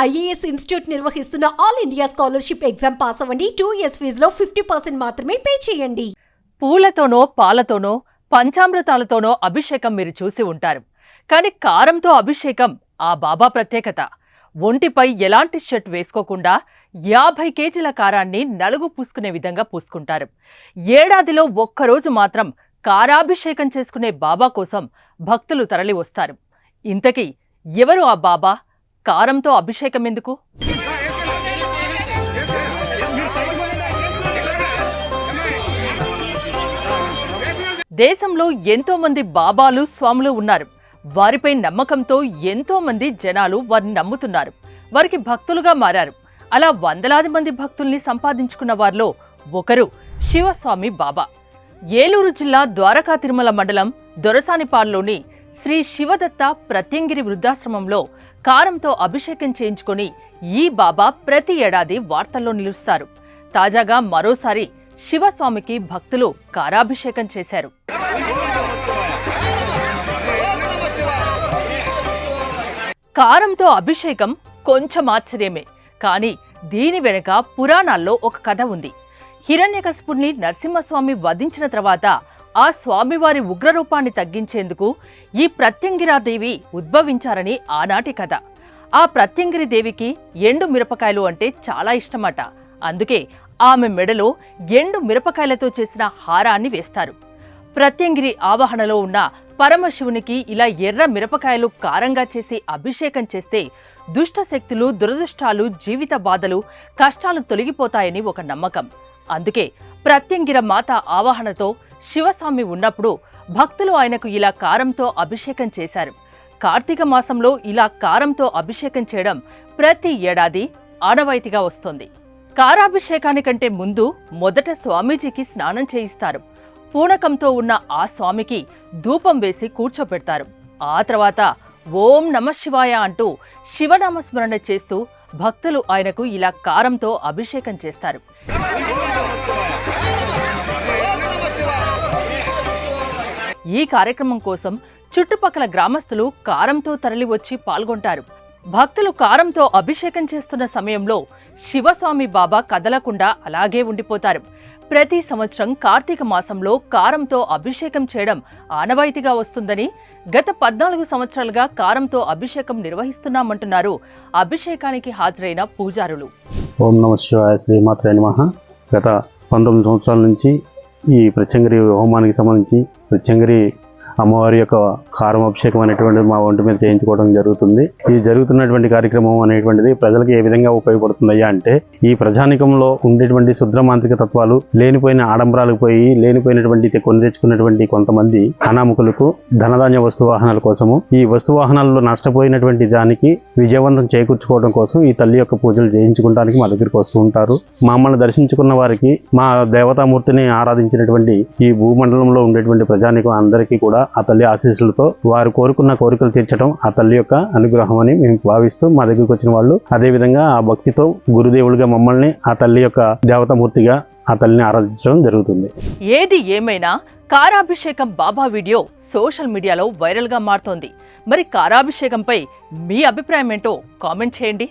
IAS institute నిర్వహిస్తున్న all India scholarship exam pass అవ్వండి. 2 years ఫీజులో 50% మాత్రమే పే చేయండి. పూలతోనో పాలతోనో పంచామృతాలతోనో అభిషేకం మీరు చూసి ఉంటారు. కానీ కారంతో అభిషేకం ఆ బాబా ప్రత్యేకత. ఒంటిపై ఎలాంటి షర్ట్ వేసుకోకుండా 50 కేజీల కారాన్ని నలుగు పూసుకునే విధంగా పూసుకుంటారు. ఏడాదిలో ఒక్కరోజు మాత్రం కారాభిషేకం చేసుకునే బాబా కోసం భక్తులు తరలి వస్తారు. ఇంతకీ ఎవరు ఆ బాబా? కారంతో అభిషేకం ఎందుకు? దేశంలో ఎంతో మంది బాబాలు స్వాములు ఉన్నారు. వారిపై నమ్మకంతో ఎంతో మంది జనాలు వారిని నమ్ముతున్నారు. వారికి భక్తులుగా మారారు. అలా వందలాది మంది భక్తుల్ని సంపాదించుకున్న వారిలో ఒకరు శివస్వామి బాబా. ఏలూరు జిల్లా ద్వారకా తిరుమల మండలం దొరసానిపాడులోని శ్రీ శివదత్త ప్రత్యంగిరి వృద్ధాశ్రమంలో కారంతో అభిషేకం చేయించుకొని ఈ బాబా ప్రతి ఏడాది వార్తల్లో నిలుస్తారు. తాజాగా మరోసారి శివస్వామికి భక్తులు కారాభిషేకం చేశారు. కారంతో అభిషేకం కొంచెం ఆశ్చర్యమే, కానీ దీని వెనుక పురాణాల్లో ఒక కథ ఉంది. హిరణ్యకశిపుణ్ణి నరసింహస్వామి వధించిన తర్వాత ఆ స్వామివారి ఉగ్రరూపాన్ని తగ్గించేందుకు ఈ ప్రత్యంగిరాదేవి ఉద్భవించారని ఆనాటి కథ. ఆ ప్రత్యంగిరి దేవికి ఎండు మిరపకాయలు అంటే చాలా ఇష్టమట. అందుకే ఆమె మెడలో ఎండు మిరపకాయలతో చేసిన హారాన్ని వేస్తారు. ప్రత్యంగిరి ఆవాహనలో ఉన్న పరమశివునికి ఇలా ఎర్ర మిరపకాయలు కారంగా చేసి అభిషేకం చేస్తే దుష్టశక్తులు, దురదృష్టాలు, జీవిత బాధలు, కష్టాలు తొలగిపోతాయని ఒక నమ్మకం. అందుకే ప్రత్యంగిర మాత ఆవాహనతో శివస్వామి ఉన్నప్పుడు భక్తులు ఆయనకు ఇలా కారంతో అభిషేకం చేశారు. కార్తీక మాసంలో ఇలా కారంతో అభిషేకం చేయడం ప్రతి ఏడాది ఆనవాయితీగా వస్తోంది. కారాభిషేకానికంటే ముందు మొదట స్వామీజీకి స్నానం చేయిస్తారు. పూనకంతో ఉన్న ఆ స్వామికి ధూపం వేసి కూర్చోపెడతారు. ఆ తర్వాత ఓం నమః శివాయ అంటూ శివనామస్మరణ చేస్తూ భక్తులు ఆయనకు ఇలా కారంతో అభిషేకం చేస్తారు. ఈ కార్యక్రమం కోసం చుట్టుపక్కల గ్రామస్తులు కారంతో తరలివచ్చి పాల్గొంటారు. భక్తులు కారంతో అభిషేకం చేస్తున్న సమయంలో శివస్వామి బాబా కదలకుండా అలాగే ఉండిపోతారు. ప్రతి సంవత్సరం కార్తీక మాసంలో కారంతో అభిషేకం చేయడం ఆనవాయితీగా వస్తుందని, గత 14 సంవత్సరాలుగా కారంతో అభిషేకం నిర్వహిస్తున్నామంటున్నారు అభిషేకానికి హాజరైన పూజారులు. ఓం నమః శివాయ, శ్రీమాత్రే నమః. గత 19 సంవత్సరాల నుంచి ఈ ప్రత్యంగిరి హోమానికి సంబంధించి ప్రత్యంగిరి అమ్మవారి యొక్క కారం అభిషేకం అనేటువంటిది మా ఒంటి మీద చేయించుకోవడం జరుగుతుంది. ఈ జరుగుతున్నటువంటి కార్యక్రమం అనేటువంటిది ప్రజలకు ఏ విధంగా ఉపయోగపడుతుందయ్యా అంటే, ఈ ప్రజానికంలో ఉండేటువంటి శుద్రమాంత్రిక తత్వాలు, లేనిపోయిన ఆడంబరాలకు పోయి లేనిపోయినటువంటి కొని తెచ్చుకున్నటువంటి కొంతమంది అనామకులకు ధనధాన్య వస్తువాహనాల కోసము, ఈ వస్తువాహనాల్లో నష్టపోయినటువంటి దానికి విజయవంతం చేకూర్చుకోవడం కోసం ఈ తల్లి యొక్క పూజలు చేయించుకోవడానికి మా దగ్గరికి వస్తూ ఉంటారు. మమ్మల్ని దర్శించుకున్న వారికి, మా దేవతామూర్తిని ఆరాధించినటువంటి ఈ భూమండలంలో ఉండేటువంటి ప్రజానికం అందరికీ కూడా ఆ తల్లి ఆశీస్సులతో వారు కోరుకున్న కోరికలు తీర్చడం ఆ తల్లి యొక్క అనుగ్రహం అని మేము భావిస్తూ మా దగ్గరికి వచ్చిన వాళ్ళు అదేవిధంగా ఆ భక్తితో గురుదేవులుగా మమ్మల్ని ఆ తల్లి యొక్క దేవతామూర్తిగా ఆ తల్లిని ఆరాధించడం జరుగుతుంది. ఏది ఏమైనా కారాభిషేకం బాబా వీడియో సోషల్ మీడియాలో వైరల్ గా మారుతోంది. మరి కారాభిషేకంపై మీ అభిప్రాయం ఏంటో కామెంట్ చేయండి.